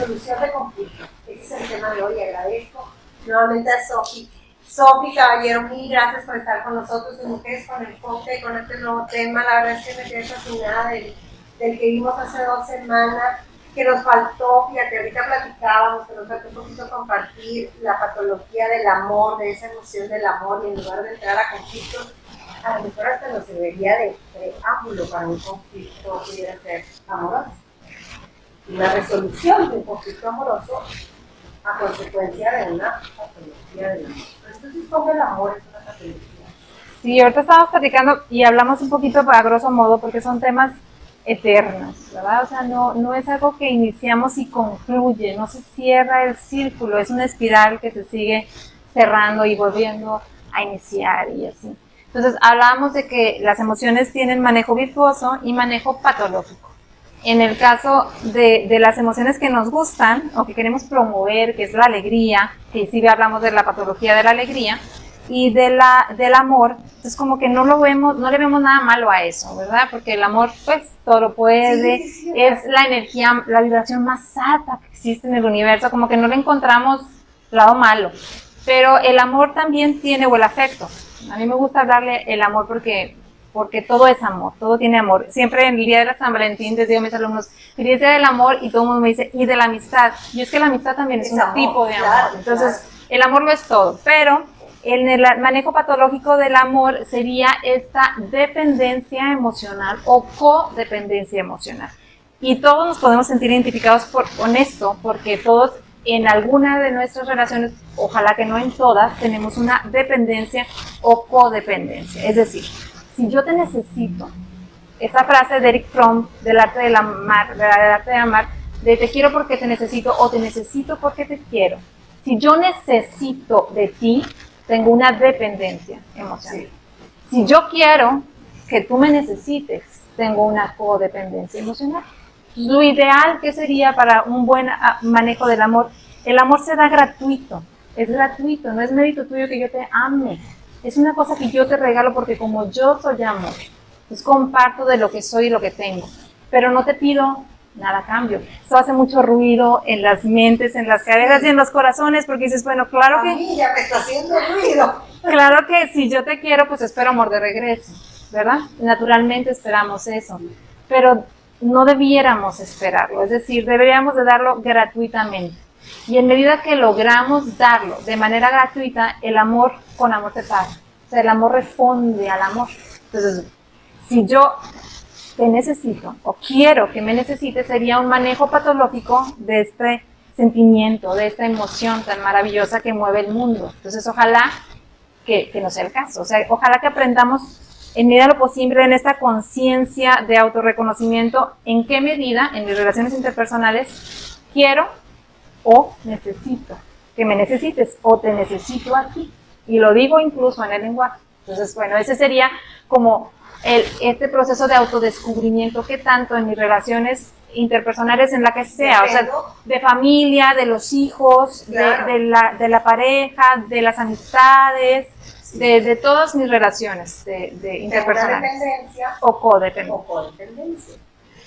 resolución de conflictos. Ese es el tema de hoy. Agradezco nuevamente a Sofi. Sofi Caballero, mil gracias por estar con nosotros en Mujeres con Enfoque, con este nuevo tema. La verdad es que me quedé fascinada del que vimos hace 2 semanas, que nos faltó, fíjate, ahorita platicábamos, que nos faltó un poquito compartir la patología del amor, de esa emoción del amor, y en lugar de entrar a conflictos, a lo mejor hasta nos serviría de preámbulo para un conflicto pudiera ser amoroso. Una resolución de un conflicto amoroso a consecuencia de una patología del amor. Entonces, ¿cómo el amor es una patología? Sí, ahorita estábamos platicando y hablamos un poquito a grosso modo porque son temas eternos, ¿verdad? O sea, no es algo que iniciamos y concluye, no se cierra el círculo, es una espiral que se sigue cerrando y volviendo a iniciar y así. Entonces, hablábamos de que las emociones tienen manejo virtuoso y manejo patológico. En el caso de las emociones que nos gustan o que queremos promover, que es la alegría, que sí hablamos de la patología de la alegría, y del amor, entonces como que no le vemos nada malo a eso, ¿verdad? Porque el amor, pues, todo lo puede, sí, es la energía, la vibración más alta que existe en el universo, como que no le encontramos lado malo. Pero el amor también tiene, o el afecto. A mí me gusta hablarle el amor porque todo es amor, todo tiene amor. Siempre en el día de la San Valentín les digo a mis alumnos, feliz día del amor, y todo el mundo me dice, y de la amistad. Y es que la amistad también es un amor, tipo de amor. Claro, entonces, claro, el amor lo es todo, pero en el manejo patológico del amor sería esta dependencia emocional o codependencia emocional. Y todos nos podemos sentir identificados con esto, porque todos en alguna de nuestras relaciones, ojalá que no en todas, tenemos una dependencia o codependencia. Es decir, si yo te necesito, esa frase de Eric Fromm del arte de amar, de te quiero porque te necesito o te necesito porque te quiero. Si yo necesito de ti, tengo una dependencia emocional. Si yo quiero que tú me necesites, tengo una codependencia emocional. Lo ideal que sería para un buen manejo del amor, el amor se da gratuito, es gratuito, no es mérito tuyo que yo te ame, es una cosa que yo te regalo porque como yo soy amor, pues comparto de lo que soy y lo que tengo, pero no te pido nada a cambio. Eso hace mucho ruido en las mentes, en las cabezas y en los corazones, porque dices, bueno, claro que... A mí ya me está haciendo ruido. Claro que si yo te quiero, pues espero amor de regreso, ¿verdad? Naturalmente esperamos eso, pero no debiéramos esperarlo, es decir, deberíamos de darlo gratuitamente. Y en medida que logramos darlo de manera gratuita, el amor con amor te paga. O sea, el amor responde al amor. Entonces, si yo te necesito o quiero que me necesites, sería un manejo patológico de este sentimiento, de esta emoción tan maravillosa que mueve el mundo. Entonces, ojalá que no sea el caso. O sea, ojalá que aprendamos en medida de lo posible en esta conciencia de autorreconocimiento, en qué medida en mis relaciones interpersonales quiero o necesito que me necesites o te necesito a ti. Y lo digo incluso en el lenguaje. Entonces, bueno, ese sería como este proceso de autodescubrimiento que tanto en mis relaciones interpersonales, en la que sea, o sea, de familia, de los hijos, claro, de la pareja, de las amistades, sí, de todas mis relaciones de interpersonales. Dependencia o codependencia.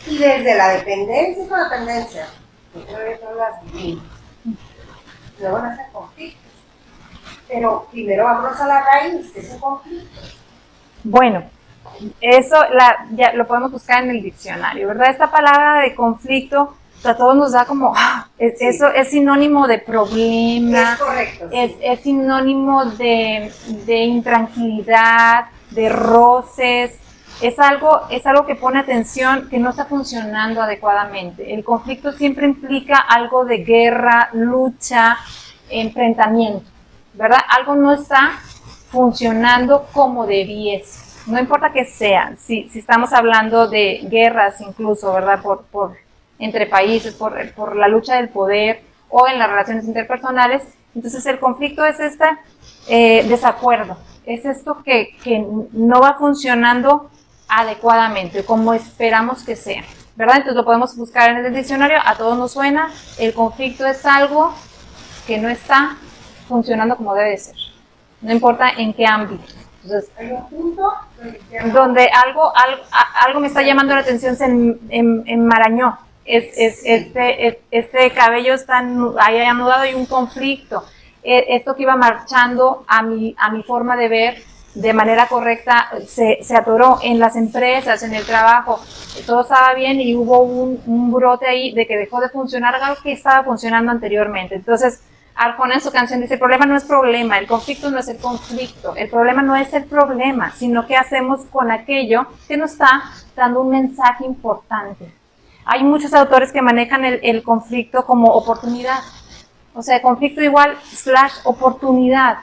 Y desde la dependencia y codependencia, yo creo que todas las vivimos. Luego nacen conflictos. Pero primero vámonos a la raíz, que es un conflicto. Bueno, eso ya lo podemos buscar en el diccionario, ¿verdad? Esta palabra de conflicto a todos nos da como, sí, eso es sinónimo de problema, es correcto, sí, es sinónimo de intranquilidad, de roces, es algo que pone atención, que no está funcionando adecuadamente. El conflicto siempre implica algo de guerra, lucha, enfrentamiento, ¿verdad? Algo no está funcionando como debiese. No importa que sean, si estamos hablando de guerras incluso, ¿verdad? Entre países, por la lucha del poder o en las relaciones interpersonales, entonces el conflicto es este desacuerdo, es esto que no va funcionando adecuadamente, como esperamos que sea, ¿verdad? Entonces lo podemos buscar en el diccionario, a todos nos suena, el conflicto es algo que no está funcionando como debe ser, no importa en qué ámbito. Entonces, hay un punto donde algo me está llamando la atención, se enmarañó, este cabello está ahí anudado y un conflicto. Esto que iba marchando a mi forma de ver de manera correcta se atoró en las empresas, en el trabajo, todo estaba bien y hubo un brote ahí de que dejó de funcionar algo que estaba funcionando anteriormente. Entonces, Arjona en su canción dice, el problema no es problema, el conflicto no es el conflicto, el problema no es el problema, sino qué hacemos con aquello que nos está dando un mensaje importante. Hay muchos autores que manejan el conflicto como oportunidad. O sea, conflicto igual / oportunidad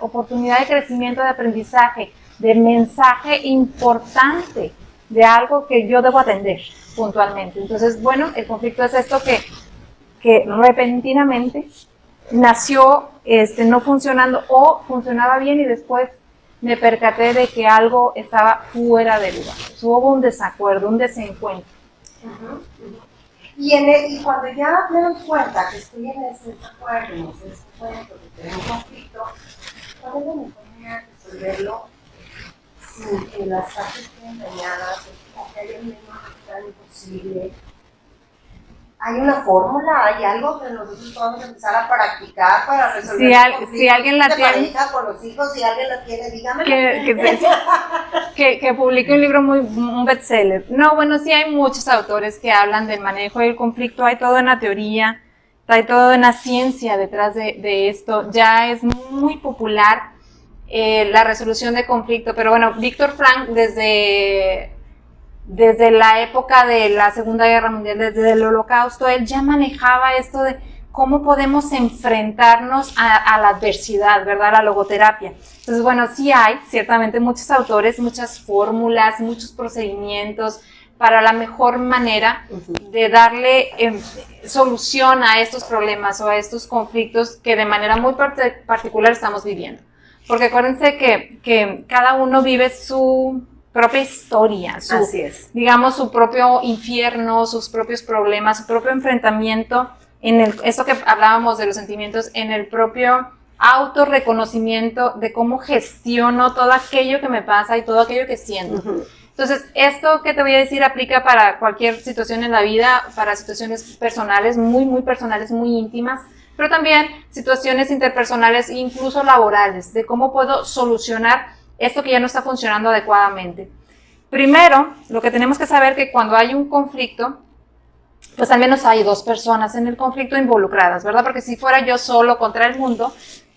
de crecimiento, de aprendizaje, de mensaje importante, de algo que yo debo atender puntualmente. Entonces, bueno, el conflicto es esto que repentinamente nació no funcionando o funcionaba bien y después me percaté de que algo estaba fuera de lugar. Hubo un desacuerdo, un desencuentro. Y cuando ya me doy cuenta que estoy en ese desacuerdo, en ese desencuentro, que tengo un conflicto, ¿cuál es la mejor manera de resolverlo sin que las partes estén dañadas o que haya un lenguaje imposible? ¿Hay una fórmula? ¿Hay algo que nosotros podamos empezar a practicar para resolver si alguien la de tiene, pareja con los hijos? Si alguien la tiene, dígame. Que publique un libro un bestseller. No, bueno, sí hay muchos autores que hablan del manejo del conflicto, hay todo en la teoría, hay todo en la ciencia detrás de esto. Ya es muy popular la resolución de conflicto, pero bueno, Víctor Frank desde la época de la Segunda Guerra Mundial, desde el Holocausto, él ya manejaba esto de cómo podemos enfrentarnos a la adversidad, ¿verdad? La logoterapia. Entonces, bueno, sí hay ciertamente muchos autores, muchas fórmulas, muchos procedimientos para la mejor manera de darle solución a estos problemas o a estos conflictos que de manera muy particular estamos viviendo. Porque acuérdense que cada uno vive su propia historia, digamos, su propio infierno, sus propios problemas, su propio enfrentamiento esto que hablábamos de los sentimientos, en el propio autorreconocimiento de cómo gestiono todo aquello que me pasa y todo aquello que siento. Entonces, esto que te voy a decir aplica para cualquier situación en la vida, para situaciones personales, muy, muy personales, muy íntimas, pero también situaciones interpersonales e incluso laborales, de cómo puedo solucionar esto que ya no está funcionando adecuadamente. Primero, lo que tenemos que saber es que cuando hay un conflicto, pues al menos hay dos personas en el conflicto involucradas, ¿verdad? Porque si fuera yo solo contra el mundo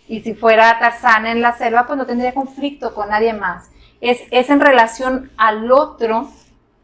y si fuera Tarzán en la selva, pues no tendría conflicto con nadie más. Es en relación al otro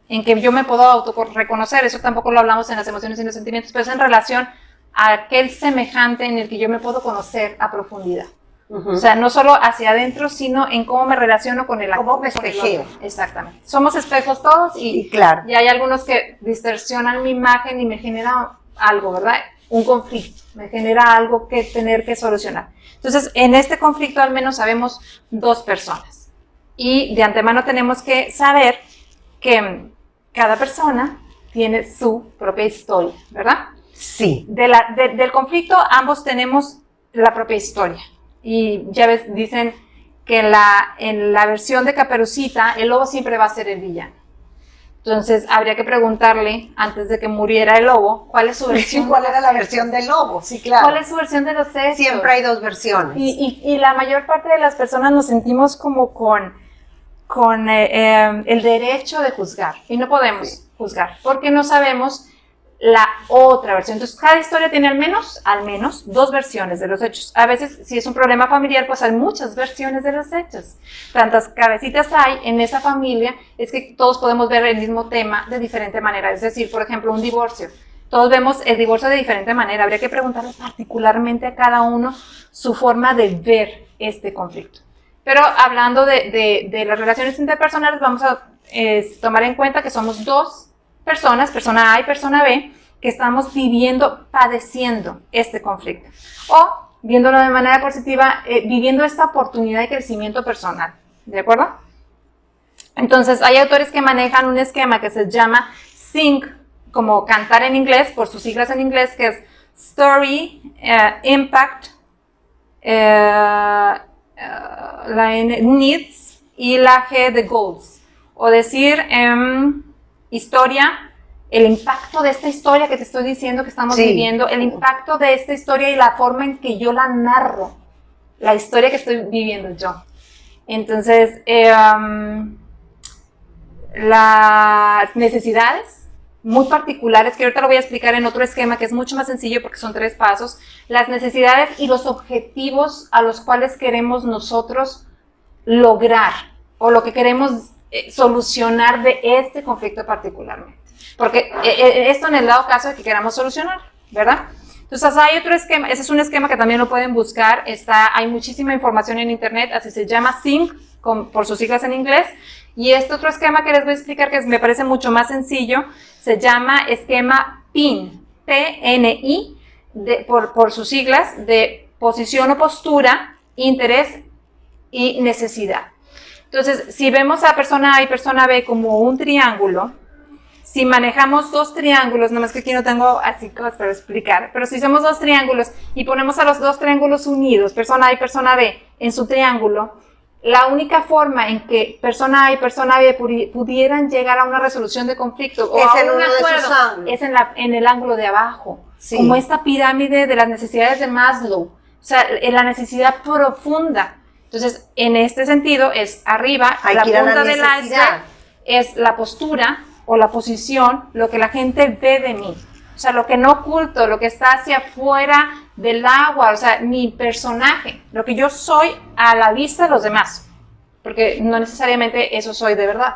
en que yo me puedo autorreconocer, eso tampoco lo hablamos en las emociones y los sentimientos, pero es en relación a aquel semejante en el que yo me puedo conocer a profundidad. O sea, no solo hacia adentro, sino en cómo me relaciono con el otro. ¿Cómo me espejeo? Exactamente. Somos espejos todos y claro. Y hay algunos que distorsionan mi imagen y me genera algo, ¿verdad? Un conflicto, me genera algo que tener que solucionar. Entonces, en este conflicto al menos sabemos dos personas. Y de antemano tenemos que saber que cada persona tiene su propia historia, ¿verdad? Sí. Del conflicto ambos tenemos la propia historia. Y ya ves, dicen que en la versión de Caperucita, el lobo siempre va a ser el villano. Entonces, habría que preguntarle, antes de que muriera el lobo, ¿cuál es su versión? ¿Cuál era la versión del lobo? Sí, claro. ¿Cuál es su versión de los hechos? Siempre hay dos versiones. Y la mayor parte de las personas nos sentimos como con el derecho de juzgar. Y no podemos juzgar, porque no sabemos la otra versión. Entonces, cada historia tiene al menos dos versiones de los hechos. A veces, si es un problema familiar, pues hay muchas versiones de los hechos. Tantas cabecitas hay en esa familia, es que todos podemos ver el mismo tema de diferente manera. Es decir, por ejemplo, un divorcio. Todos vemos el divorcio de diferente manera. Habría que preguntarle particularmente a cada uno su forma de ver este conflicto. Pero hablando de las relaciones interpersonales, vamos a tomar en cuenta que somos dos personas, persona A y persona B, que estamos padeciendo este conflicto. O, viéndolo de manera positiva, viviendo esta oportunidad de crecimiento personal. ¿De acuerdo? Entonces, hay autores que manejan un esquema que se llama SINC, como cantar en inglés, por sus siglas en inglés, que es Story, Impact, la N, Needs y la G de Goals. O decir, historia, el impacto de esta historia que te estoy diciendo que estamos viviendo, el impacto de esta historia y la forma en que yo la narro, la historia que estoy viviendo yo. Entonces, las necesidades muy particulares, que ahorita lo voy a explicar en otro esquema que es mucho más sencillo porque son 3 pasos, las necesidades y los objetivos a los cuales queremos nosotros lograr o lo que queremos solucionar de este conflicto particularmente. Porque esto en el dado caso de que queramos solucionar, ¿verdad? Entonces hay otro esquema, ese es un esquema que también lo pueden buscar, hay muchísima información en internet, así se llama SYNC, por sus siglas en inglés, y este otro esquema que les voy a explicar, que me parece mucho más sencillo, se llama esquema PIN, P-N-I, por sus siglas, de posición o postura, interés y necesidad. Entonces, si vemos a persona A y persona B como un triángulo, si manejamos 2 triángulos, nomás que aquí no tengo así cosas para explicar, pero si somos 2 triángulos y ponemos a los 2 triángulos unidos, persona A y persona B, en su triángulo, la única forma en que persona A y persona B pudieran llegar a una resolución de conflicto o a un acuerdo es en el ángulo de abajo, como esta pirámide de las necesidades de Maslow, o sea, en la necesidad profunda. Entonces, en este sentido, es arriba, la punta del iceberg es la postura o la posición, lo que la gente ve de mí. O sea, lo que no oculto, lo que está hacia afuera del agua, o sea, mi personaje, lo que yo soy a la vista de los demás, porque no necesariamente eso soy de verdad.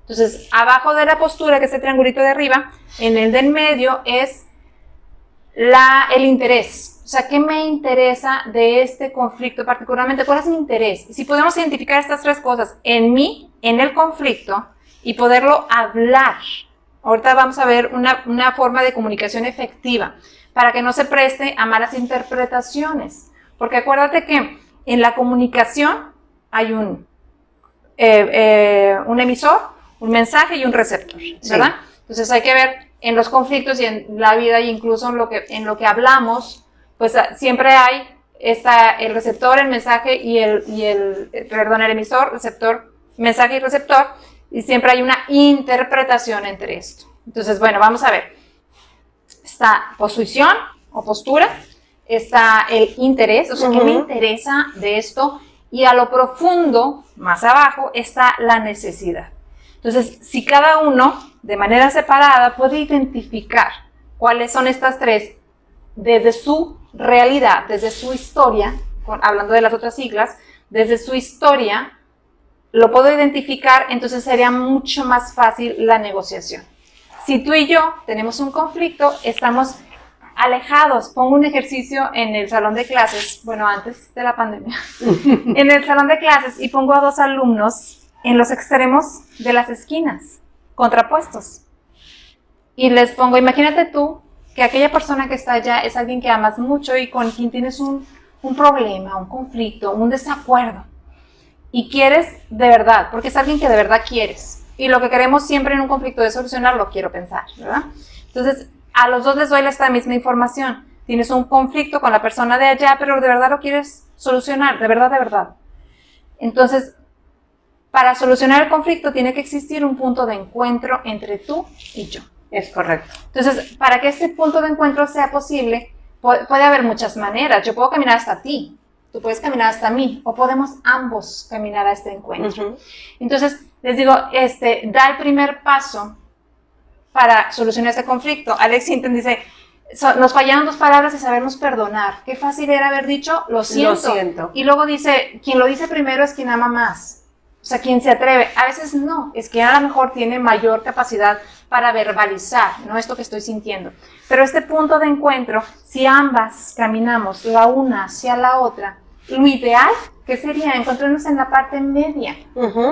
Entonces, abajo de la postura, que es el triangulito de arriba, en el del medio es el interés. O sea, ¿qué me interesa de este conflicto particularmente? ¿Cuál es mi interés? Y si podemos identificar estas 3 cosas en mí, en el conflicto, y poderlo hablar. Ahorita vamos a ver una forma de comunicación efectiva para que no se preste a malas interpretaciones. Porque acuérdate que en la comunicación hay un emisor, un mensaje y un receptor, ¿verdad? Sí. Entonces hay que ver en los conflictos y en la vida e incluso en lo que hablamos, pues siempre hay el receptor, el mensaje y el emisor, receptor, mensaje y receptor, y siempre hay una interpretación entre esto. Entonces, bueno, vamos a ver. Está posición o postura, está el interés, o sea, ¿qué me interesa de esto? Y a lo profundo, más abajo, está la necesidad. Entonces, si cada uno, de manera separada, puede identificar cuáles son estas 3 desde su realidad, desde su historia, hablando de las otras siglas, desde su historia, lo puedo identificar, entonces sería mucho más fácil la negociación. Si tú y yo tenemos un conflicto, estamos alejados. Pongo un ejercicio en el salón de clases, bueno, antes de la pandemia, en el salón de clases, y pongo a 2 alumnos en los extremos de las esquinas, contrapuestos. Y les pongo, imagínate tú que aquella persona que está allá es alguien que amas mucho y con quien tienes un problema, un conflicto, un desacuerdo. Y quieres de verdad, porque es alguien que de verdad quieres. Y lo que queremos siempre en un conflicto es solucionarlo, quiero pensar, ¿verdad? Entonces, a los 2 les doy esta misma información. Tienes un conflicto con la persona de allá, pero de verdad lo quieres solucionar, de verdad, de verdad. Entonces, para solucionar el conflicto tiene que existir un punto de encuentro entre tú y yo. Es correcto. Entonces, para que este punto de encuentro sea posible, puede haber muchas maneras. Yo puedo caminar hasta ti. Tú puedes caminar hasta mí, o podemos ambos caminar a este encuentro. Entonces, les digo, da el primer paso para solucionar este conflicto. Alex Hinton dice, nos fallaron 2 palabras y sabernos perdonar. Qué fácil era haber dicho, lo siento. Lo siento. Y luego dice, quien lo dice primero es quien ama más. O sea, quien se atreve. A veces no, es quien a lo mejor tiene mayor capacidad para verbalizar, ¿no? Esto que estoy sintiendo. Pero este punto de encuentro, si ambas caminamos la una hacia la otra, lo ideal, ¿qué sería? Encontrarnos en la parte media,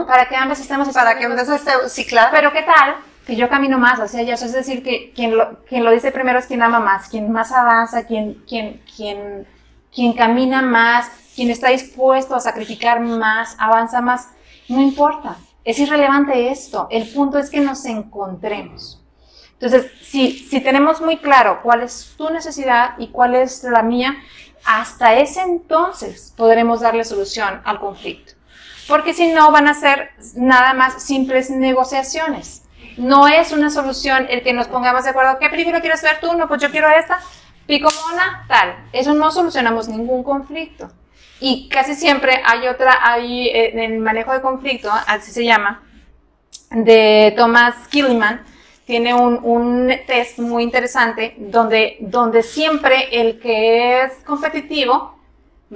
para que ambas estemos... Para que ambas estemos, sí, claro. Pero ¿qué tal que yo camino más hacia allá? O sea, es decir, que quien lo dice primero es quien ama más, quien más avanza, quien camina más, quien está dispuesto a sacrificar más, avanza más. No importa, es irrelevante esto. El punto es que nos encontremos. Entonces, si tenemos muy claro cuál es tu necesidad y cuál es la mía, hasta ese entonces podremos darle solución al conflicto. Porque si no, van a ser nada más simples negociaciones. no es una solución el que nos pongamos de acuerdo. ¿Qué película quieres ver tú? No, pues yo quiero esta. Pico mona, tal. Eso no solucionamos ningún conflicto. Y casi siempre hay en el manejo de conflicto, así se llama, de Thomas Kiliman, tiene un test muy interesante donde siempre el que es competitivo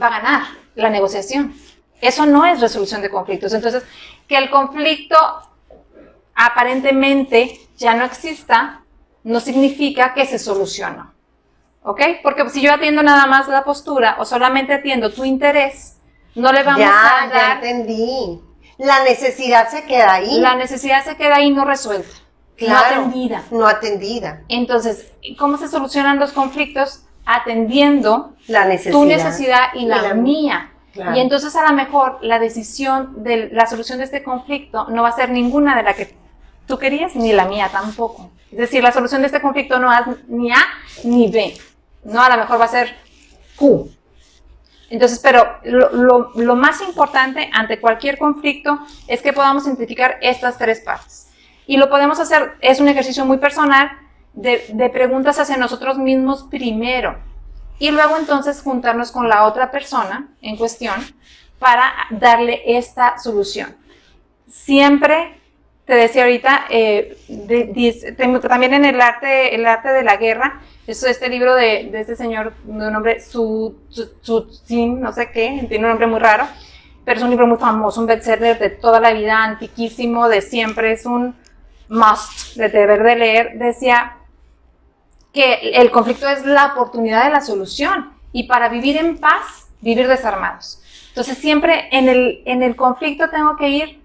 va a ganar la negociación. Eso no es resolución de conflictos. Entonces, que el conflicto aparentemente ya no exista, no significa que se solucionó. ¿Ok? Porque si yo atiendo nada más la postura o solamente atiendo tu interés, no le vamos a dar... Ya entendí. La necesidad se queda ahí. La necesidad se queda ahí no resuelta, claro, no atendida. No atendida. Entonces, ¿cómo se solucionan los conflictos? Atendiendo tu necesidad y la mía. Claro. Y entonces a lo mejor la decisión de la solución de este conflicto no va a ser ninguna de la que tú querías, ni la mía tampoco. Es decir, la solución de este conflicto no es ni A ni B. No, a lo mejor va a ser Q. Entonces, pero lo más importante ante cualquier conflicto es que podamos identificar estas tres partes. Y lo podemos hacer, es un ejercicio muy personal de preguntas hacia nosotros mismos primero. Y luego entonces juntarnos con la otra persona en cuestión para darle esta solución. Siempre, te decía ahorita, también en el arte de la guerra, este libro de este señor de un nombre Sun, no sé qué, tiene un nombre muy raro, pero es un libro muy famoso, un bestseller de toda la vida, antiquísimo, de siempre, es un must de deber de leer. Decía que el conflicto es la oportunidad de la solución y para vivir en paz, vivir desarmados. Entonces siempre en el conflicto tengo que ir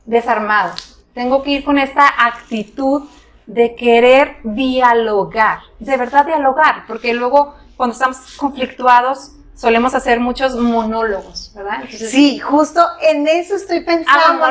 desarmado, tengo que ir con esta actitud de querer dialogar, de verdad dialogar, porque luego cuando estamos conflictuados solemos hacer muchos monólogos, ¿verdad? Entonces, sí, justo en eso estoy pensando,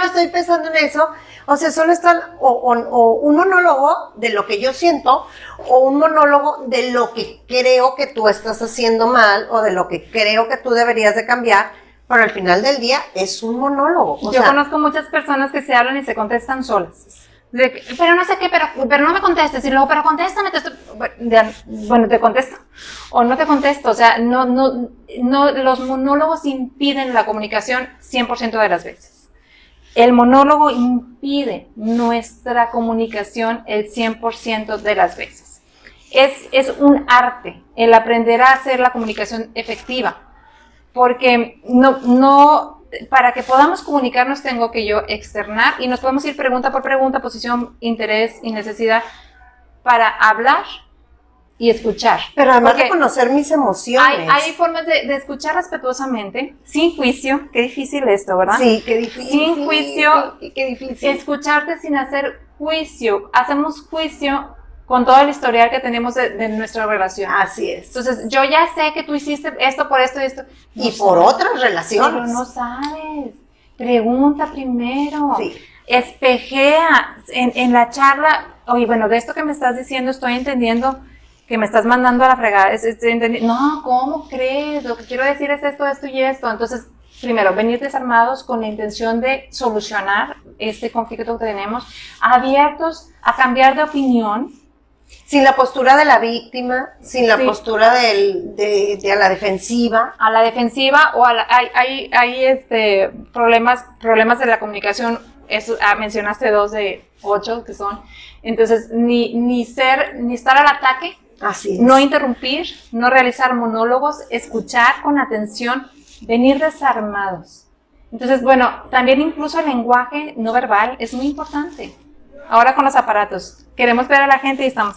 estoy pensando en eso. O sea, solo están o un monólogo de lo que yo siento o un monólogo de lo que creo que tú estás haciendo mal o de lo que creo que tú deberías de cambiar, pero al final del día es un monólogo. Yo conozco muchas personas que se hablan y se contestan solas. Pero no sé qué, pero no me contestes, y luego, pero contéstame, bueno, te contesto, o no te contesto, o sea, no, los monólogos impiden la comunicación 100% de las veces. El monólogo impide nuestra comunicación el 100% de las veces. Es un arte el aprender a hacer la comunicación efectiva, porque para que podamos comunicarnos tengo que yo externar y nos podemos ir pregunta por pregunta, posición, interés y necesidad para hablar y escuchar. Pero además de conocer mis emociones. Hay formas de escuchar respetuosamente, sin juicio. Qué difícil esto, ¿verdad? Sí, qué difícil. Sin juicio, qué difícil. Escucharte sin hacer juicio. Hacemos juicio con todo el historial que tenemos de nuestra relación. Así es. Entonces, yo ya sé que tú hiciste esto por esto y esto. Y por otras relaciones. Pero no sabes. Pregunta primero. Sí. Espejea en la charla. Oye, bueno, de esto que me estás diciendo estoy entendiendo que me estás mandando a la fregada. No, ¿cómo crees? Lo que quiero decir es esto, esto y esto. Entonces, primero, venir desarmados con la intención de solucionar este conflicto que tenemos, abiertos a cambiar de opinión. Sin la postura de la víctima, sin la postura de la defensiva. A la defensiva o hay problemas de la comunicación. Mencionaste 2 de 8 que son. Entonces, ni estar al ataque. Así es. No interrumpir, no realizar monólogos, escuchar con atención, venir desarmados. Entonces, bueno, también incluso el lenguaje no verbal es muy importante. Ahora con los aparatos, queremos ver a la gente y estamos,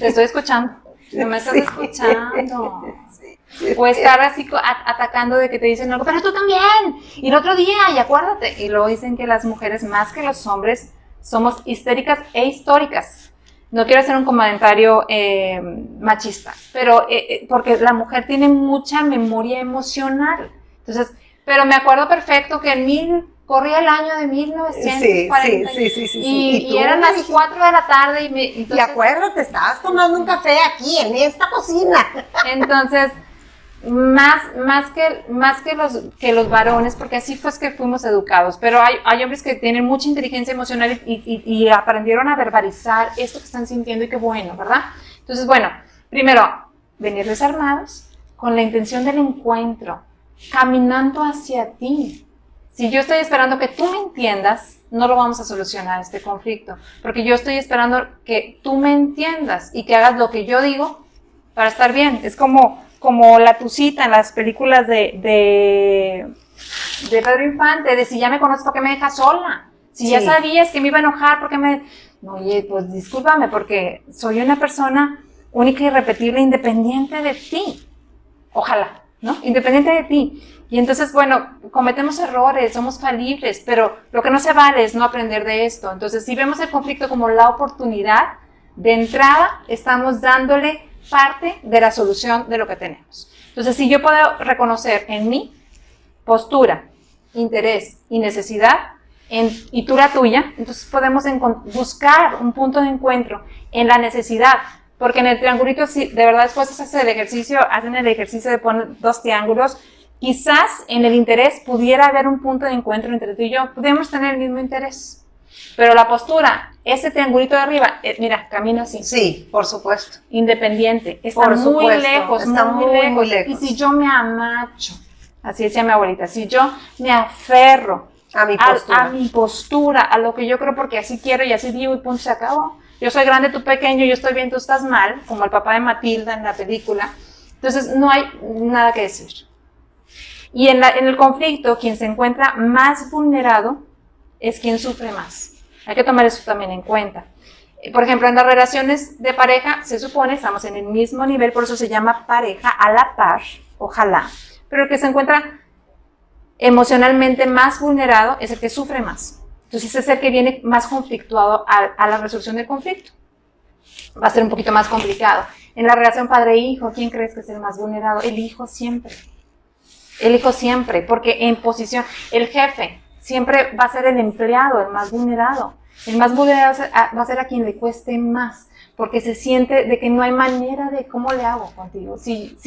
te estoy escuchando, no me estás escuchando. O estar así atacando de que te dicen algo, pero tú también, y el otro día, y acuérdate. Y luego dicen que las mujeres, más que los hombres, somos histéricas e históricas. No quiero hacer un comentario machista, pero porque la mujer tiene mucha memoria emocional. Entonces, pero me acuerdo perfecto que corría el año de 1940 sí. Y eran las 4 de la tarde y acuérdate, estabas tomando un café aquí en esta cocina. Entonces, más que los varones, porque así fue que fuimos educados, pero hay hombres que tienen mucha inteligencia emocional y aprendieron a verbalizar esto que están sintiendo y qué bueno, ¿verdad? Entonces, bueno, primero, venir desarmados con la intención del encuentro, caminando hacia ti. Si yo estoy esperando que tú me entiendas, no lo vamos a solucionar este conflicto, porque yo estoy esperando que tú me entiendas y que hagas lo que yo digo para estar bien. Es como la tucita en las películas de Pedro Infante, de si ya me conozco, ¿por qué me dejas sola? Si ya sabías que me iba a enojar, ¿por qué me...? Oye, pues discúlpame, porque soy una persona única, irrepetible, independiente de ti. Ojalá, ¿no? Independiente de ti. Y entonces, bueno, cometemos errores, somos falibles, pero lo que no se vale es no aprender de esto. Entonces, si vemos el conflicto como la oportunidad, de entrada estamos dándole parte de la solución de lo que tenemos. Entonces, si yo puedo reconocer en mí postura, interés y necesidad, y tú la tuya, entonces podemos buscar un punto de encuentro en la necesidad, porque en el triangulito, si de verdad después hacen el ejercicio de poner 2 triángulos, quizás en el interés pudiera haber un punto de encuentro entre tú y yo, podemos tener el mismo interés, pero la postura, ese triangulito de arriba, mira, camina así. Sí, por supuesto. Independiente, está muy lejos, y si yo me amacho, así decía mi abuelita, si yo me aferro a mi postura, a lo que yo creo porque así quiero y así digo y punto, se acabó. Yo soy grande, tú pequeño, yo estoy bien, tú estás mal, como el papá de Matilda en la película. Entonces no hay nada que decir. Y en el conflicto, quien se encuentra más vulnerado es quien sufre más. Hay que tomar eso también en cuenta. Por ejemplo, en las relaciones de pareja, se supone, estamos en el mismo nivel, por eso se llama pareja a la par, ojalá. Pero el que se encuentra emocionalmente más vulnerado es el que sufre más. Entonces es el que viene más conflictuado a la resolución del conflicto. Va a ser un poquito más complicado. En la relación padre-hijo, ¿quién crees que es el más vulnerado? El hijo siempre. El hijo siempre, porque en posición, el jefe siempre va a ser el empleado, el más vulnerado. El más vulnerado va a ser a quien le cueste más, porque se siente de que no hay manera de cómo le hago contigo. Si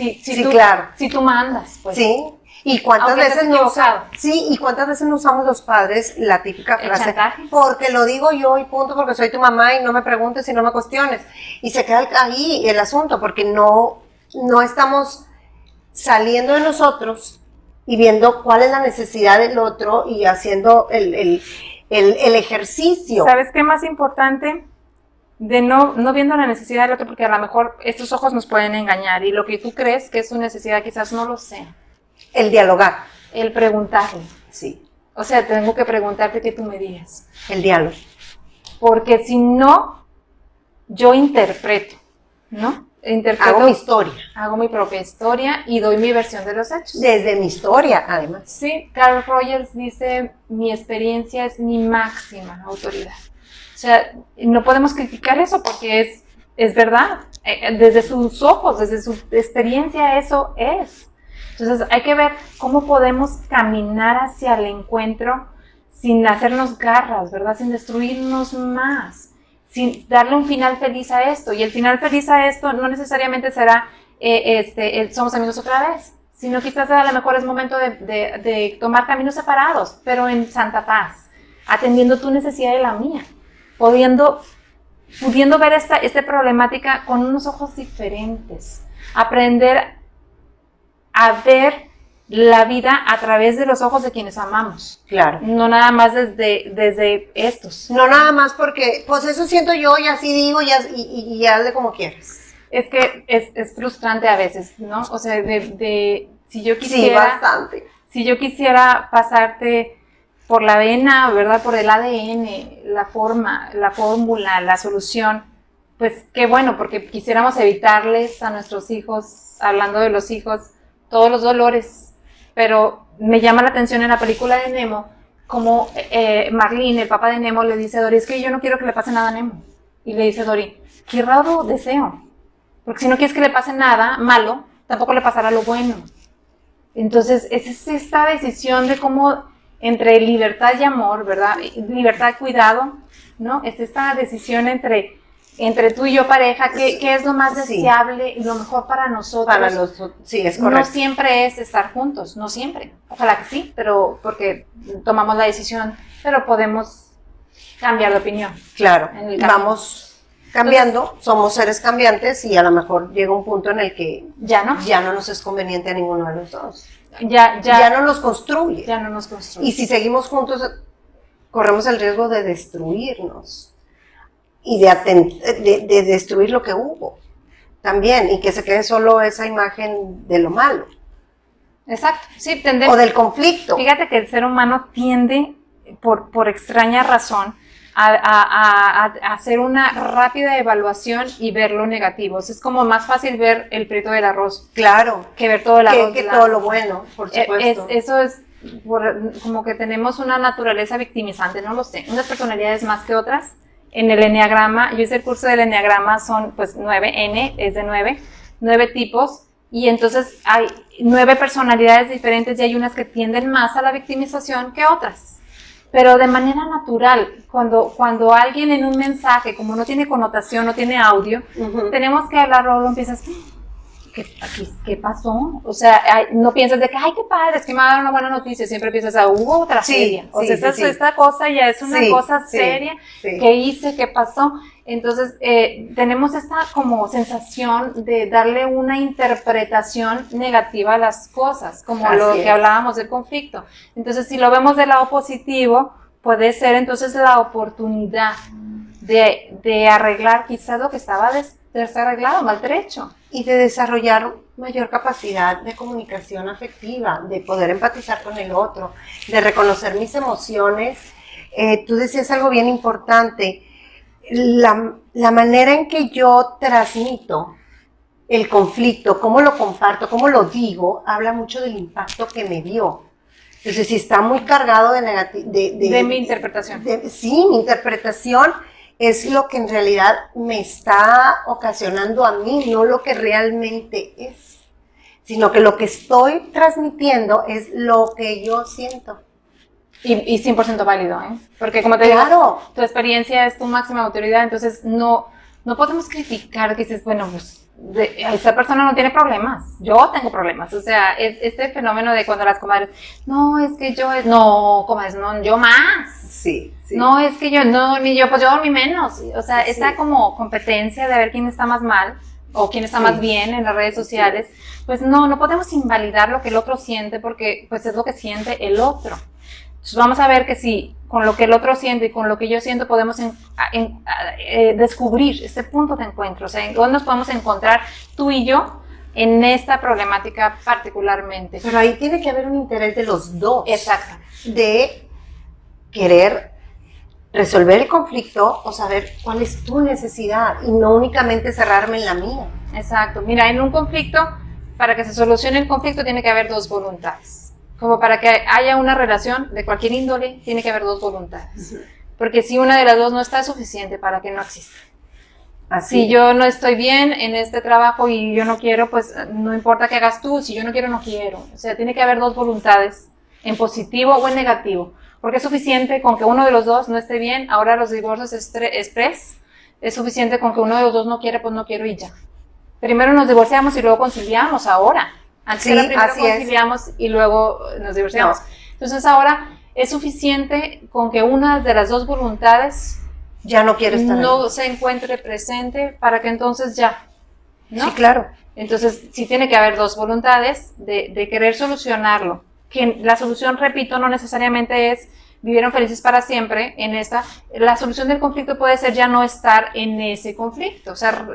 tú mandas, pues. Sí. ¿Y cuántas veces no usamos los padres la típica frase? Porque lo digo yo y punto, porque soy tu mamá y no me preguntes y no me cuestiones. Y se queda ahí el asunto, porque no estamos saliendo de nosotros y viendo cuál es la necesidad del otro y haciendo el ejercicio. ¿Sabes qué más importante? De no viendo la necesidad del otro, porque a lo mejor estos ojos nos pueden engañar y lo que tú crees que es su necesidad quizás no lo sea. El dialogar. El preguntarle. Sí. O sea, tengo que preguntarte que tú me digas. El diálogo. Porque si no, yo interpreto, ¿no? Hago mi historia. Hago mi propia historia y doy mi versión de los hechos. Desde mi historia, además. Sí, Carl Rogers dice, mi experiencia es mi máxima autoridad. O sea, no podemos criticar eso porque es verdad. Desde sus ojos, desde su experiencia, eso es. Entonces hay que ver cómo podemos caminar hacia el encuentro sin hacernos garras, ¿verdad? Sin destruirnos más, sin darle un final feliz a esto. Y el final feliz a esto no necesariamente será somos amigos otra vez, sino quizás a lo mejor es momento de tomar caminos separados, pero en santa paz, atendiendo tu necesidad y la mía, pudiendo ver esta problemática con unos ojos diferentes, aprender a ver la vida a través de los ojos de quienes amamos. Claro. No nada más desde estos. No nada más porque, pues eso siento yo y así digo y hazle como quieras. Es que es frustrante a veces, ¿no? O sea, si yo quisiera... Sí, bastante. Si yo quisiera pasarte por la vena, ¿verdad? Por el ADN, la fórmula, la solución, pues qué bueno, porque quisiéramos evitarles a nuestros hijos, hablando de los hijos, todos los dolores, pero me llama la atención en la película de Nemo, como Marlin, el papá de Nemo, le dice a Dory, es que yo no quiero que le pase nada a Nemo. Y le dice Dory, qué raro deseo, porque si no quieres que le pase nada malo, tampoco le pasará lo bueno. Entonces, es esta decisión de cómo, entre libertad y amor, ¿verdad? Libertad y cuidado, ¿no? Es esta decisión entre entre tú y yo pareja, qué es lo más Sí. deseable y lo mejor para nosotros. Sí, es No correcto. siempre es estar juntos, no siempre. Ojalá que sí, pero porque tomamos la decisión, pero podemos cambiar de opinión. Claro, En el camino. vamos cambiando, somos seres cambiantes y a lo mejor llega un punto en el que Ya no, ya no nos es conveniente a ninguno de los dos. ya Ya no nos construye. no nos construye. Y si seguimos juntos, corremos el riesgo de destruirnos y de destruir lo que hubo también, y que se quede solo esa imagen de lo malo Exacto, sí, o tendemos. del conflicto. Fíjate que el ser humano tiende, por extraña razón, a hacer una rápida evaluación y ver lo negativo. O sea, es como más fácil ver el prieto del arroz Claro, que ver todo el arroz. que todo lo bueno, por supuesto. Eso es como que tenemos una naturaleza victimizante, no lo sé. Unas personalidades más que otras. En el enneagrama, yo hice el curso del enneagrama, son pues 9, N es de 9 tipos. Y entonces hay 9 personalidades diferentes y hay unas que tienden más a la victimización que otras. Pero de manera natural, cuando alguien en un mensaje, como no tiene connotación, no tiene audio, Ujú. tenemos que hablarlo, lo empiezas, ¿qué pasó? O sea, no piensas de que, ay, qué padre, es que me va a dar una buena noticia, siempre piensas, hubo otra tragedia. O sea, esta cosa ya es una cosa seria, sí. ¿qué hice? ¿Qué pasó? Entonces, tenemos esta como sensación de darle una interpretación negativa a las cosas, como Así lo es. que hablábamos del conflicto. Entonces, si lo vemos del lado positivo, puede ser entonces la oportunidad de arreglar quizás lo que estaba desarreglado, maltrecho. Y de desarrollar mayor capacidad de comunicación afectiva, de poder empatizar con el otro, de reconocer mis emociones. Tú decías algo bien importante, la manera en que yo transmito el conflicto, cómo lo comparto, cómo lo digo, habla mucho del impacto que me dio. Entonces, si está muy cargado de mi interpretación. Sí, mi interpretación es lo que en realidad me está ocasionando a mí, no lo que realmente es, sino que lo que estoy transmitiendo es lo que yo siento. Y 100% válido, ¿eh? Porque como te Claro. digo, tu experiencia es tu máxima autoridad, entonces no podemos criticar que dices, bueno, pues esa persona no tiene problemas, yo tengo problemas. O sea, este fenómeno de cuando las comadres, no, es que no, comadres, no, yo más. Sí, sí. No, es que yo, no, ni yo, pues yo dormí menos. O sea, Sí. esta como competencia de ver quién está más mal o quién está Sí. más bien en las redes sociales, pues no podemos invalidar lo que el otro siente porque pues es lo que siente el otro. Entonces vamos a ver que si con lo que el otro siente y con lo que yo siento podemos descubrir este punto de encuentro, o sea, en dónde nos podemos encontrar tú y yo en esta problemática particularmente. Pero ahí tiene que haber un interés de los dos. Exacto. De querer resolver el conflicto o saber cuál es tu necesidad y no únicamente cerrarme en la mía. Exacto. Mira, en un conflicto, para que se solucione el conflicto tiene que haber 2 voluntades. Como para que haya una relación de cualquier índole, tiene que haber 2 voluntades. Porque si una de las dos no está, es suficiente para que no exista. Así. Si yo no estoy bien en este trabajo y yo no quiero, pues no importa qué hagas tú. Si yo no quiero, no quiero. O sea, tiene que haber 2 voluntades, en positivo o en negativo. Porque es suficiente con que uno de los dos no esté bien. Ahora los divorcios express, es suficiente con que uno de los dos no quiere, pues no quiero y ya. Primero nos divorciamos y luego conciliamos ahora. Antes era primero conciliamos y luego nos divorciamos. No. Entonces ahora es suficiente con que una de las 2 voluntades ya no quiere estar no ahí. Se encuentre presente para que entonces ya, ¿no? Sí, claro. Entonces sí tiene que haber 2 voluntades de querer solucionarlo. Que la solución, repito, no necesariamente es vivieron felices para siempre en esta. La solución del conflicto puede ser ya no estar en ese conflicto, o sea,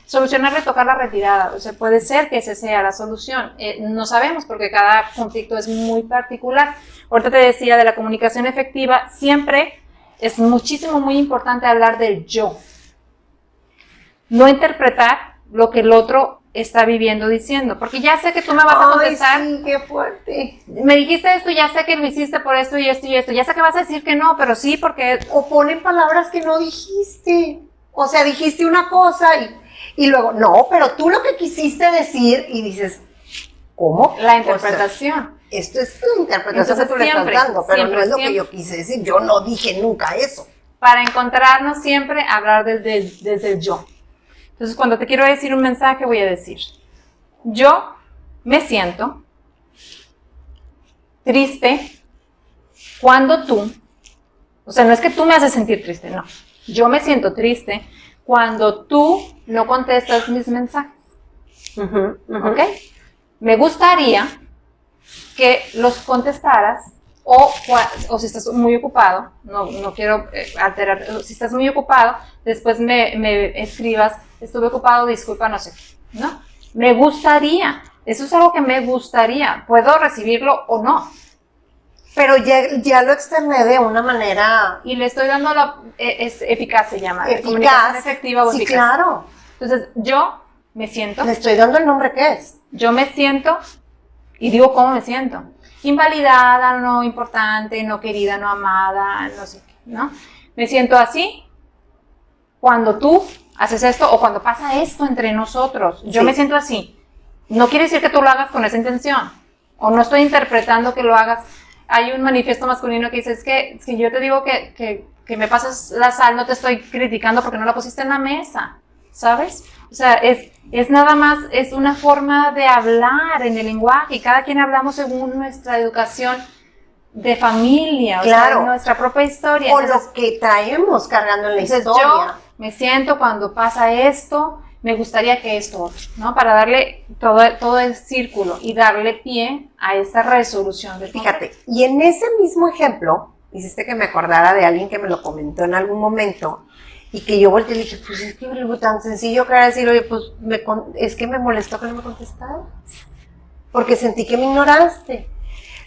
solucionarle, tocar la retirada. O sea, puede ser que esa sea la solución. No sabemos porque cada conflicto es muy particular. Ahorita te decía de la comunicación efectiva, siempre es muy importante hablar del yo. No interpretar lo que el otro está viviendo diciendo, porque ya sé que tú me vas a contestar. Ay, sí, qué fuerte. Me dijiste esto, ya sé que lo hiciste por esto y esto y esto, ya sé que vas a decir que no, pero sí, porque... O ponen palabras que no dijiste, o sea, dijiste una cosa y luego, no, pero tú lo que quisiste decir y dices, ¿cómo? La interpretación. O sea, esto es la interpretación que tú le estás dando, pero no es lo que yo quise decir, yo no dije nunca eso. para encontrarnos siempre, hablar desde el yo. Entonces, cuando te quiero decir un mensaje, voy a decir, yo me siento triste cuando tú, o sea, no es que tú me haces sentir triste, no. Yo me siento triste cuando tú no contestas mis mensajes. ¿Ok? Me gustaría que los contestaras o si estás muy ocupado, no quiero alterar, si estás muy ocupado, después me escribas, estuve ocupado, disculpa, no sé, ¿no? Me gustaría, eso es algo que me gustaría, puedo recibirlo o no. Pero ya lo externé de una manera... Y le estoy dando la eficaz, se llama. Eficaz. Comunicación efectiva o sí, eficaz. Claro. Entonces, yo me siento... Le estoy dando el nombre que es. Yo me siento, y digo cómo me siento. Invalidada, no importante, no querida, no amada, no sé qué, ¿no? Me siento así cuando tú haces esto o cuando pasa esto entre nosotros. Yo me siento así. No quiere decir que tú lo hagas con esa intención. O no estoy interpretando que lo hagas. Hay un manifiesto masculino que dice, es que yo te digo que me pasas la sal, no te estoy criticando porque no la pusiste en la mesa, ¿sabes? O sea, es nada más, es una forma de hablar en el lenguaje y cada quien hablamos según nuestra educación de familia, claro. O sea, nuestra propia historia. O entonces, lo que traemos cargando en la historia. Yo me siento cuando pasa esto, me gustaría que esto, ¿no? Para darle todo el círculo y darle pie a esta resolución de Fíjate, y en ese mismo ejemplo, hiciste que me acordara de alguien que me lo comentó en algún momento y que yo volteé y dije, pues es que algo tan sencillo que era decir, oye, pues es que me molestó que no me contestaras, porque sentí que me ignoraste.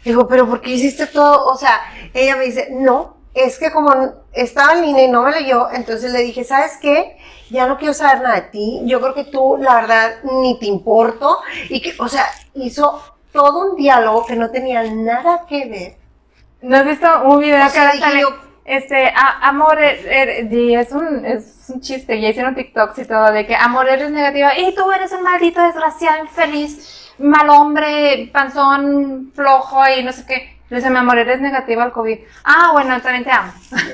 Digo, pero ¿por qué hiciste todo? O sea, ella me dice, no, es que como estaba en línea y no me leyó, entonces le dije, ¿sabes qué? Ya no quiero saber nada de ti, yo creo que tú, la verdad, ni te importo, y que, o sea, hizo todo un diálogo que no tenía nada que ver. ¿No has visto un video o sea, que sale, amor, y es un chiste, ya hicieron TikToks y todo, de que amor, eres negativa, y tú eres un maldito desgraciado, infeliz, mal hombre, panzón, flojo, y no sé qué. Le dice, mi amor, eres negativa al COVID. Ah, bueno, también te amo.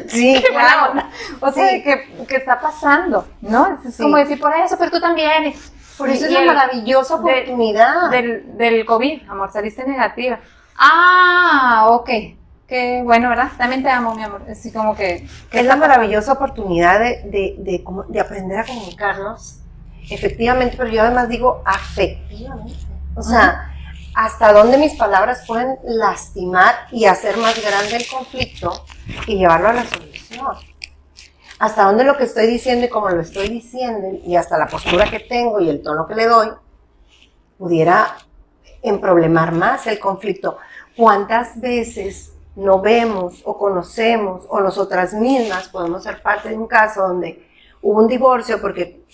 Sí, claro. O sea, ¿qué está pasando? ¿No? Es como decir, por eso, pero tú también. Por eso es una maravillosa oportunidad. Del COVID, amor, saliste negativa. Ah, ok. Qué bueno, ¿verdad? También te amo, mi amor. Así como que es la maravillosa oportunidad de aprender a comunicarnos efectivamente, pero yo además digo afectivamente. O sea, hasta dónde mis palabras pueden lastimar y hacer más grande el conflicto y llevarlo a la solución. Hasta dónde lo que estoy diciendo y cómo lo estoy diciendo y hasta la postura que tengo y el tono que le doy pudiera emproblemar más el conflicto. ¿Cuántas veces no vemos o conocemos o nosotras mismas podemos ser parte de un caso donde hubo un divorcio porque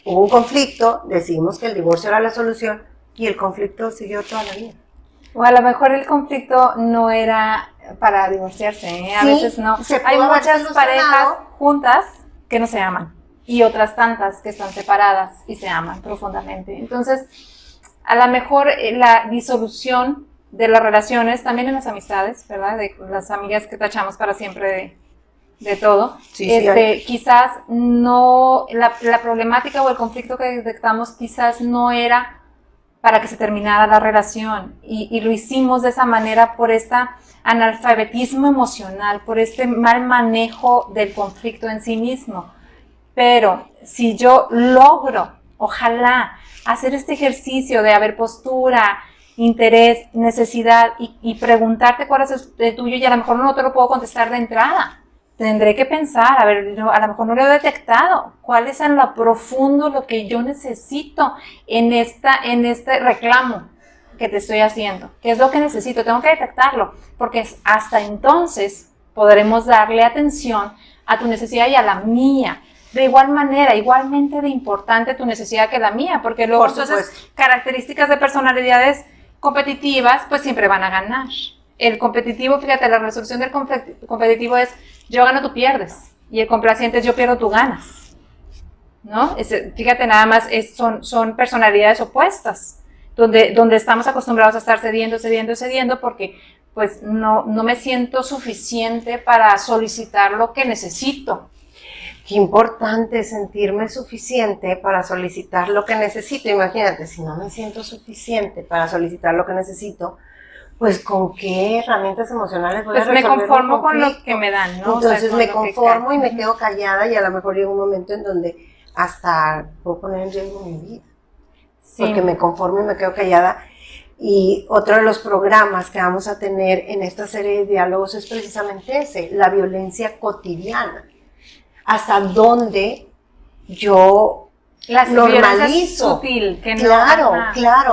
hubo un conflicto, decidimos que el divorcio era la solución y el conflicto siguió toda la vida? O a lo mejor el conflicto no era para divorciarse, ¿eh? A veces no. Hay muchas parejas juntas que no se aman y otras tantas que están separadas y se aman profundamente. Entonces, a lo mejor la disolución de las relaciones, también en las amistades, ¿verdad? De las amigas que tachamos para siempre de todo. Quizás no, la problemática o el conflicto que detectamos quizás no era para que se terminara la relación y lo hicimos de esa manera por este analfabetismo emocional, por este mal manejo del conflicto en sí mismo. Pero si yo logro, ojalá, hacer este ejercicio de haber postura, interés, necesidad y preguntarte cuál es el tuyo y a lo mejor no te lo puedo contestar de entrada. Tendré que pensar, a ver, a lo mejor no lo he detectado. ¿Cuál es en lo profundo lo que yo necesito en este reclamo que te estoy haciendo? ¿Qué es lo que necesito? Tengo que detectarlo, porque hasta entonces podremos darle atención a tu necesidad y a la mía. De igual manera, igualmente de importante tu necesidad que la mía, porque luego entonces características de personalidades competitivas, pues siempre van a ganar. El competitivo, fíjate, la resolución del competitivo es yo gano, tú pierdes. Y el complaciente es yo pierdo, tú ganas. ¿No? Fíjate, nada más son personalidades opuestas, donde estamos acostumbrados a estar cediendo, porque pues no me siento suficiente para solicitar lo que necesito. Qué importante sentirme suficiente para solicitar lo que necesito. Imagínate, si no me siento suficiente para solicitar lo que necesito, pues ¿con qué herramientas emocionales voy a resolver me conformo un con conflicto? lo que me dan, ¿no? Entonces o sea, me conformo y me quedo callada y a lo mejor llega un momento en donde hasta puedo poner en riesgo mi vida. Sí. Porque me conformo y me quedo callada. Y otro de los programas que vamos a tener en esta serie de diálogos es precisamente ese, la violencia cotidiana. Hasta dónde yo normalizo. Sutil, que claro,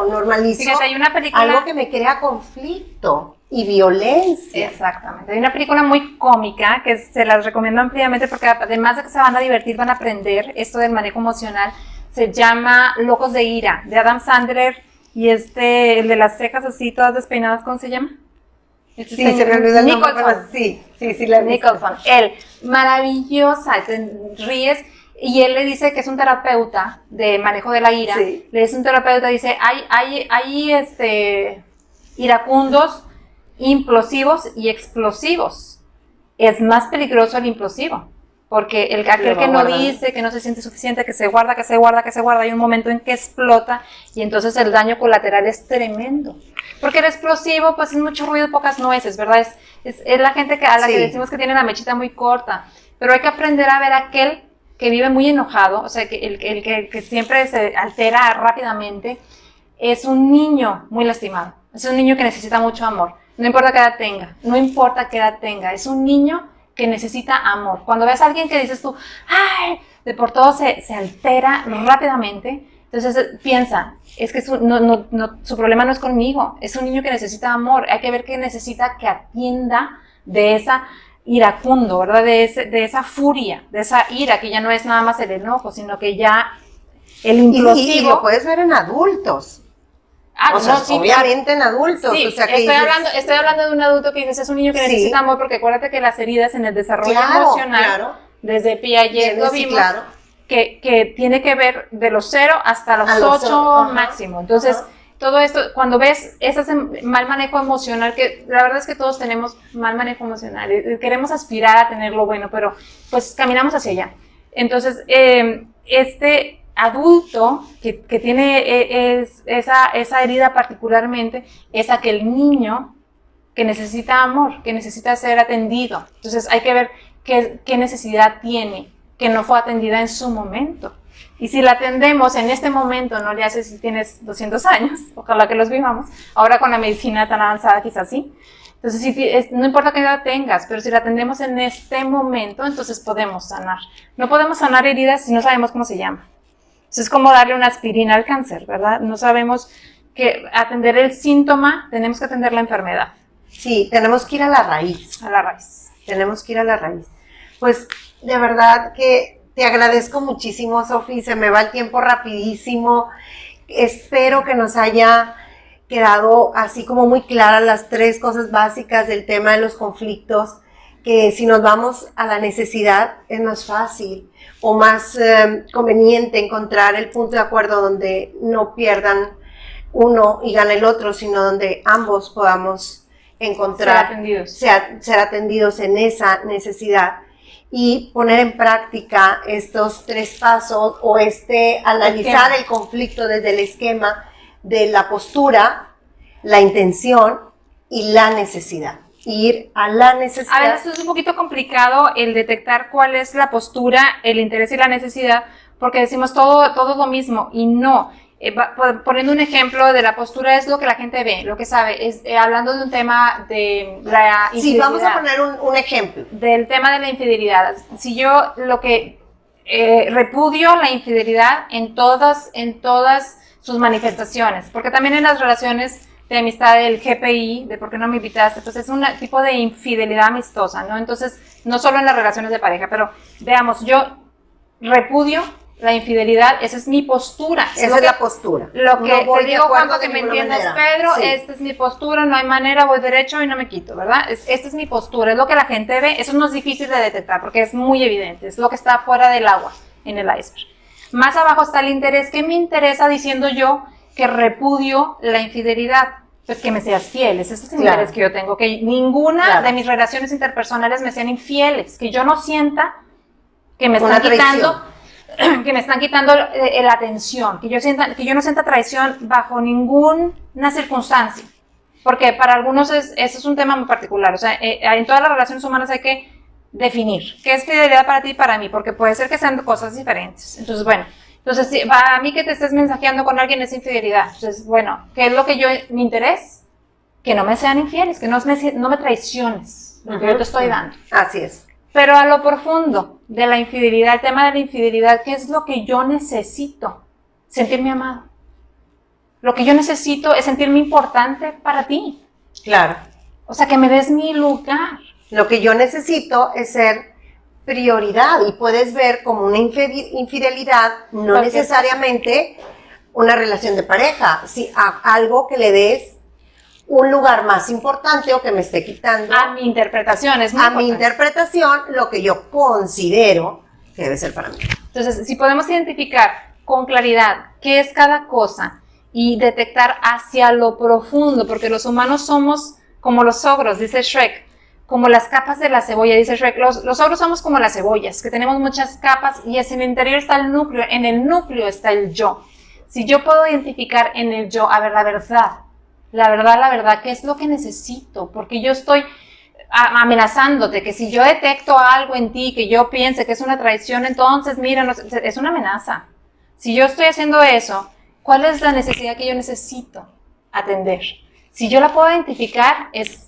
normalizo. Fíjate, hay una película, algo que me crea conflicto y violencia. Exactamente. Hay una película muy cómica que se las recomiendo ampliamente porque además de que se van a divertir, van a aprender esto del manejo emocional. Se llama Locos de Ira, de Adam Sandler y el de las cejas así todas despeinadas, ¿cómo se llama? Sí, se me olvidó el nombre, pero sí, la Nicholson. Él, maravillosa, te ríes. Y él le dice que es un terapeuta de manejo de la ira. Sí. Le dice un terapeuta, dice, hay iracundos, implosivos y explosivos. Es más peligroso el implosivo, porque aquel que no dice, que no se siente suficiente, que se guarda, hay un momento en que explota y entonces el daño colateral es tremendo. Porque el explosivo, pues es mucho ruido y pocas nueces, ¿verdad? Es la gente a la que decimos que tiene la mechita muy corta. Pero hay que aprender a ver aquel que vive muy enojado, o sea, que el que siempre se altera rápidamente, es un niño muy lastimado, es un niño que necesita mucho amor, no importa qué edad tenga, es un niño que necesita amor. Cuando ves a alguien que dices tú, ¡ay!, de por todo se altera rápidamente, entonces piensa, es que su problema no es conmigo, es un niño que necesita amor, hay que ver que necesita que atienda de esa iracundo, ¿verdad? De esa furia, de esa ira, que ya no es nada más el enojo, sino que ya el implosivo. Y lo puedes ver en adultos. Obviamente en adultos. Sí, o sea, que estoy hablando de un adulto que dices, es un niño que necesita amor, porque acuérdate que las heridas en el desarrollo emocional, desde Piaget lo vimos, que tiene que ver de los 0 hasta los 8 máximo. Entonces, todo esto, cuando ves ese mal manejo emocional, que la verdad es que todos tenemos mal manejo emocional, queremos aspirar a tener lo bueno, pero pues caminamos hacia allá. Entonces, este adulto que tiene esa herida particularmente, es aquel niño que necesita amor, que necesita ser atendido. Entonces hay que ver qué necesidad tiene, que no fue atendida en su momento. Y si la atendemos en este momento, no le hace si tienes 200 años, ojalá que los vivamos, ahora con la medicina tan avanzada quizás sí. Entonces, no importa qué edad tengas, pero si la atendemos en este momento, entonces podemos sanar. No podemos sanar heridas si no sabemos cómo se llama. Entonces es como darle una aspirina al cáncer, ¿verdad? No sabemos que atender el síntoma, tenemos que atender la enfermedad. Sí, tenemos que ir a la raíz. A la raíz. Tenemos que ir a la raíz. Pues, de verdad que te agradezco muchísimo, Sofi, se me va el tiempo rapidísimo. Espero que nos haya quedado así como muy claras las 3 cosas básicas del tema de los conflictos, que si nos vamos a la necesidad es más fácil o más conveniente encontrar el punto de acuerdo donde no pierdan uno y gane el otro, sino donde ambos podamos encontrar, ser atendidos en esa necesidad. Y poner en práctica estos 3 pasos o analizar el conflicto desde el esquema de la postura, la intención y la necesidad. Ir a la necesidad. A veces es un poquito complicado el detectar cuál es la postura, el interés y la necesidad, porque decimos todo lo mismo y no. Poniendo un ejemplo de la postura, es lo que la gente ve, lo que sabe, hablando de un tema de la infidelidad. Sí, vamos a poner un ejemplo. Del tema de la infidelidad. Si yo repudio la infidelidad en todas sus manifestaciones, porque también en las relaciones de amistad, el GPI, de por qué no me invitaste, pues es un tipo de infidelidad amistosa, ¿no? Entonces, no solo en las relaciones de pareja, pero veamos, yo repudio la infidelidad, esa es mi postura. Esa es la postura. Lo que te digo cuando que me entiendas, Pedro, sí. Esta es mi postura, no hay manera, voy derecho y no me quito, ¿verdad? Esta es mi postura, es lo que la gente ve, eso no es difícil de detectar porque es muy evidente, es lo que está fuera del agua, en el iceberg. Más abajo está el interés. ¿Qué me interesa diciendo yo que repudio la infidelidad? Pues que me seas fiel, ese es el Claro. interés que yo tengo, que ninguna Claro. de mis relaciones interpersonales me sean infieles, que yo no sienta que me Una están quitando, traición. que me están quitando la atención, que yo no sienta traición bajo ninguna circunstancia, porque para algunos ese es un tema muy particular, o sea, en todas las relaciones humanas hay que definir qué es fidelidad para ti y para mí, porque puede ser que sean cosas diferentes. Entonces, bueno, entonces si, para mí que te estés mensajeando con alguien es infidelidad. Entonces, bueno, ¿qué es lo que mi interés? Que no me sean infieles, que no me traiciones lo que yo te estoy dando. Así es. Pero a lo profundo de la infidelidad, el tema de la infidelidad, ¿qué es lo que yo necesito? Sentirme amado. Lo que yo necesito es sentirme importante para ti. Claro. O sea, que me des mi lugar. Lo que yo necesito es ser prioridad y puedes ver como una infidelidad no Porque necesariamente una relación de pareja, sí, algo que le des un lugar más importante o que me esté quitando a mi interpretación es muy a mi importante. interpretación lo que yo considero que debe ser para mí. Entonces, si podemos identificar con claridad qué es cada cosa y detectar hacia lo profundo, porque los humanos somos como los ogros, dice Shrek, como las capas de la cebolla, dice Shrek. Los ogros somos como las cebollas, que tenemos muchas capas y en el interior está el núcleo, en el núcleo está el yo. Si yo puedo identificar en el yo, a ver, la verdad, ¿qué es lo que necesito? Porque yo estoy amenazándote, que si yo detecto algo en ti, que yo piense que es una traición, entonces, mira, no, es una amenaza. Si yo estoy haciendo eso, ¿cuál es la necesidad que yo necesito atender? Si yo la puedo identificar, es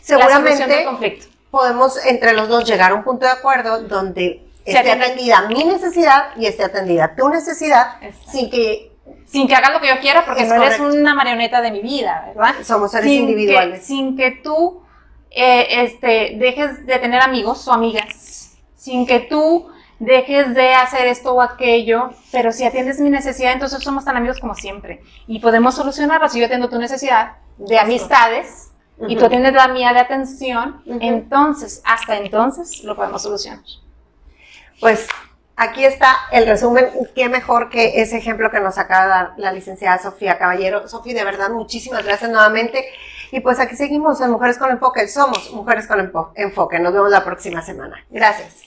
la solución del conflicto. Podemos entre los dos llegar a un punto de acuerdo donde esté atendida mi necesidad y esté atendida tu necesidad. Exacto. sin que hagas lo que yo quiera, porque no eres una marioneta de mi vida, ¿verdad? Somos seres individuales. Sin que tú dejes de tener amigos o amigas, sin que tú dejes de hacer esto o aquello, pero si atiendes mi necesidad, entonces somos tan amigos como siempre. Y podemos solucionarlo. Si yo atiendo tu necesidad de amistades y tú atiendes la mía de atención, entonces, hasta entonces, lo podemos solucionar. Pues aquí está el resumen. Qué mejor que ese ejemplo que nos acaba de dar la licenciada Sofía Caballero. Sofía, de verdad, muchísimas gracias nuevamente. Y pues aquí seguimos en Mujeres con Enfoque. Somos Mujeres con Enfoque. Nos vemos la próxima semana. Gracias.